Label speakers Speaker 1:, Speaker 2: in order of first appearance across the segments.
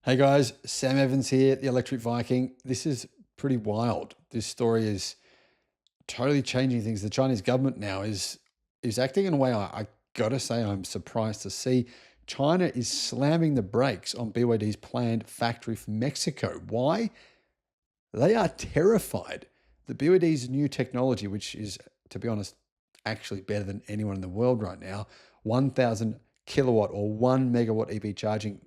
Speaker 1: Hey guys, Sam Evans here, the Electric Viking. This is pretty wild. This story is totally changing things. The Chinese government now is acting in a way I gotta say I'm surprised to see. China is slamming the brakes on BYD's planned factory for Mexico. Why? They are terrified that BYD's new technology, which is, to be honest, actually better than anyone in the world right now, 1,000 kilowatt or 1 megawatt EV charging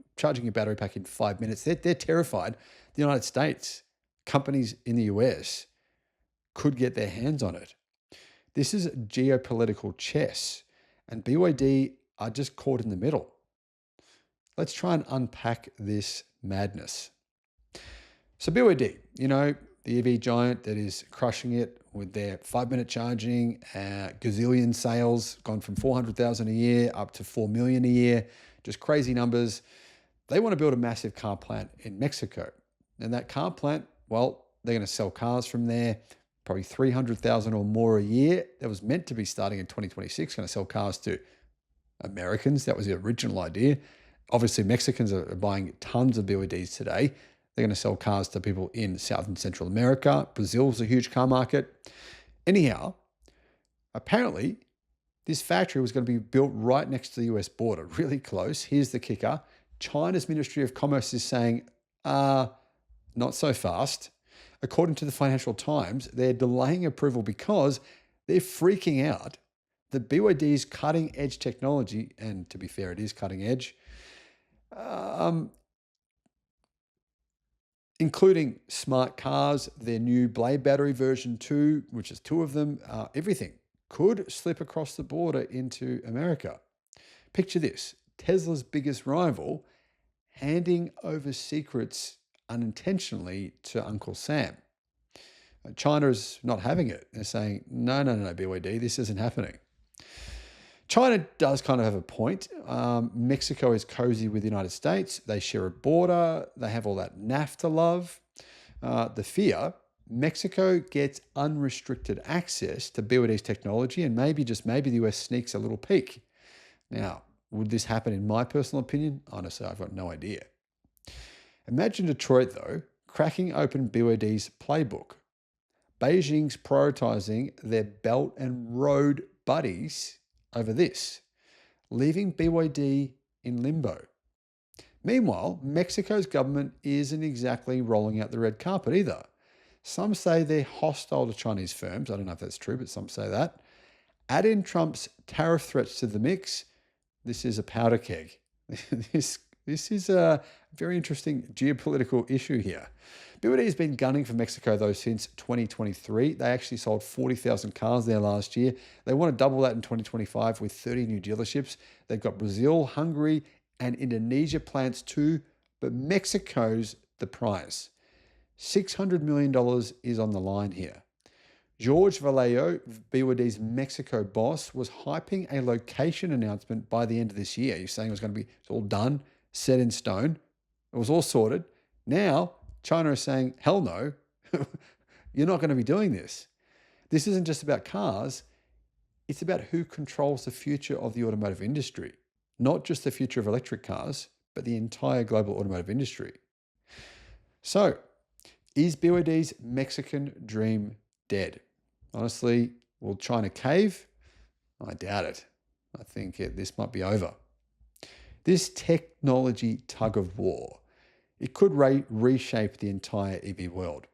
Speaker 1: your battery pack in 5 minutes. They're terrified the United States, companies in the US could get their hands on it. This is geopolitical chess, and BYD are just caught in the middle. Let's try and unpack this madness. So BYD, the EV giant that is crushing it with their 5-minute charging, gazillion sales, gone from 400,000 a year up to 4 million a year, just crazy numbers. They want to build a massive car plant in Mexico. And that car plant, well, they're going to sell cars from there, probably 300,000 or more a year. That was meant to be starting in 2026, going to sell cars to Americans. That was the original idea. Obviously, Mexicans are buying tons of BYDs today. They're going to sell cars to people in South and Central America. Brazil's a huge car market. Anyhow, apparently, this factory was going to be built right next to the US border, really close. Here's the kicker. China's Ministry of Commerce is saying, not so fast. According to the Financial Times, they're delaying approval because they're freaking out that BYD's cutting edge technology, and to be fair, it is cutting edge, including smart cars, their new Blade battery version 2, which is 2 of them, everything could slip across the border into America. Picture this, Tesla's biggest rival handing over secrets unintentionally to Uncle Sam. China's not having it. They're saying, no, BYD, this isn't happening. China does kind of have a point. Mexico is cozy with the United States. They share a border. They have all that NAFTA love. The fear, Mexico gets unrestricted access to BYD's technology, and maybe, just maybe, the US sneaks a little peek. Now, would this happen in my personal opinion? Honestly, I've got no idea. Imagine Detroit, though, cracking open BYD's playbook. Beijing's prioritizing their Belt and Road buddies over this, leaving BYD in limbo. Meanwhile, Mexico's government isn't exactly rolling out the red carpet either. Some say they're hostile to Chinese firms. I don't know if that's true, but some say that. Add in Trump's tariff threats to the mix. This is a powder keg. This is a very interesting geopolitical issue here. BYD has been gunning for Mexico, though, since 2023. They actually sold 40,000 cars there last year. They want to double that in 2025 with 30 new dealerships. They've got Brazil, Hungary, and Indonesia plants too, but Mexico's the prize. $600 million is on the line here. George Vallejo, BYD's Mexico boss, was hyping a location announcement by the end of this year. He's saying it's all done, set in stone. It was all sorted. Now, China is saying, hell no, you're not going to be doing this. This isn't just about cars. It's about who controls the future of the automotive industry. Not just the future of electric cars, but the entire global automotive industry. So, is BYD's Mexican dream dead? Honestly, will China cave? I doubt it. I think this might be over. This technology tug of war, it could reshape the entire EV world.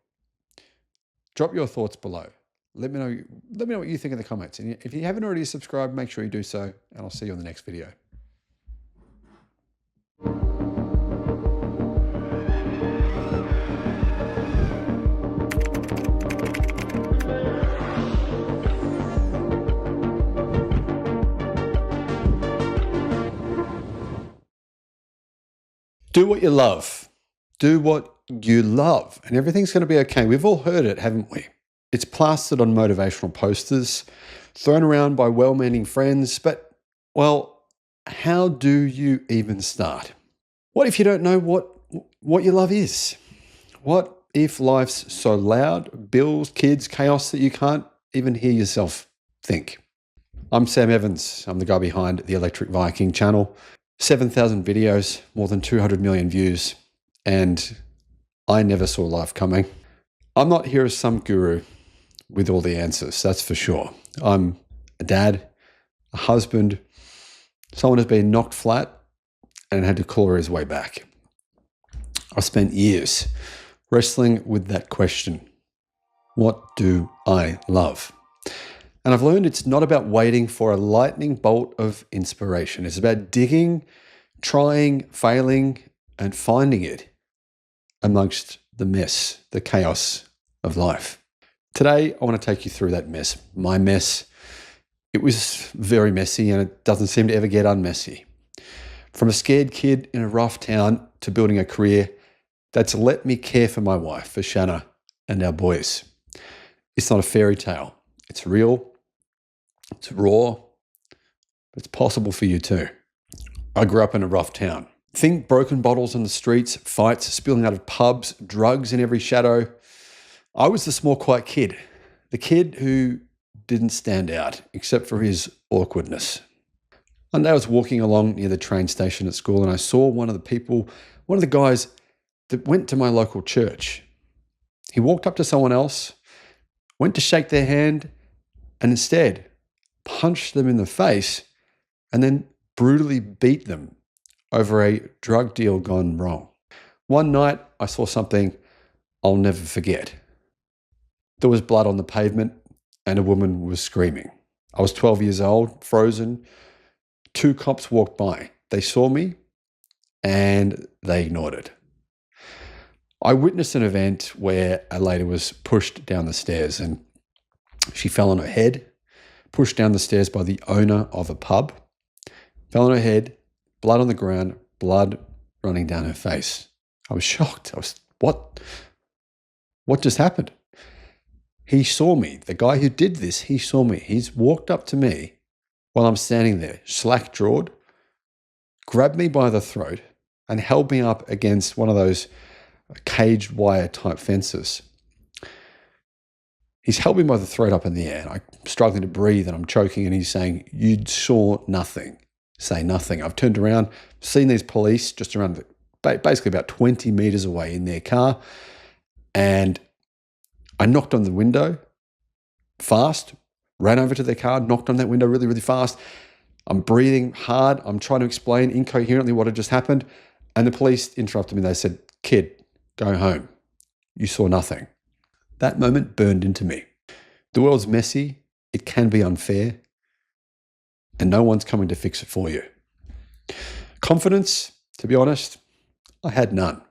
Speaker 1: Drop your thoughts below. Let me know what you think in the comments. And if you haven't already subscribed, make sure you do so, and I'll see you on the next video. Do what you love. Do what you love, and everything's going to be okay. We've all heard it, haven't we? It's plastered on motivational posters, thrown around by well-meaning friends, but, well, how do you even start? What if you don't know what your love is? What if life's so loud, bills, kids, chaos, that you can't even hear yourself think? I'm Sam Evans. I'm the guy behind the Electric Viking channel. 7,000 videos, more than 200 million views. and I never saw life coming. I'm not here as some guru with all the answers, that's for sure. I'm a dad, a husband, someone who's been knocked flat and had to claw his way back. I spent years wrestling with that question. What do I love? And I've learned it's not about waiting for a lightning bolt of inspiration. It's about digging, trying, failing, and finding it amongst the mess, the chaos of life. Today, I want to take you through that mess, my mess. It was very messy, and it doesn't seem to ever get unmessy. From a scared kid in a rough town to building a career that's let me care for my wife, for Shanna, and our boys. It's not a fairy tale. It's real. It's raw. But it's possible for you too. I grew up in a rough town. Think broken bottles on the streets, fights spilling out of pubs, drugs in every shadow. I was the small, quiet kid. The kid who didn't stand out except for his awkwardness. One day I was walking along near the train station at school and I saw one of the guys that went to my local church. He walked up to someone else, went to shake their hand, and instead punched them in the face and then brutally beat them over a drug deal gone wrong. One night I saw something I'll never forget. There was blood on the pavement and a woman was screaming. I was 12 years old, frozen. 2 cops walked by. They saw me and they ignored it. I witnessed an event where a lady was pushed down the stairs and she fell on her head, pushed down the stairs by the owner of a pub, fell on her head, blood on the ground, blood running down her face. I was shocked. What just happened? He saw me. The guy who did this, he saw me. He's walked up to me while I'm standing there, slack-jawed, grabbed me by the throat and held me up against one of those caged wire type fences. He's held me by the throat up in the air. And I'm struggling to breathe and I'm choking and he's saying, "You saw nothing. Say nothing." I've turned around, seen these police just around, basically about 20 meters away in their car. And I knocked on the window fast, ran over to their car, knocked on that window really, really fast. I'm breathing hard. I'm trying to explain incoherently what had just happened. And the police interrupted me. They said, "Kid, go home. You saw nothing." That moment burned into me. The world's messy. It can be unfair. And no one's coming to fix it for you. Confidence, to be honest, I had none.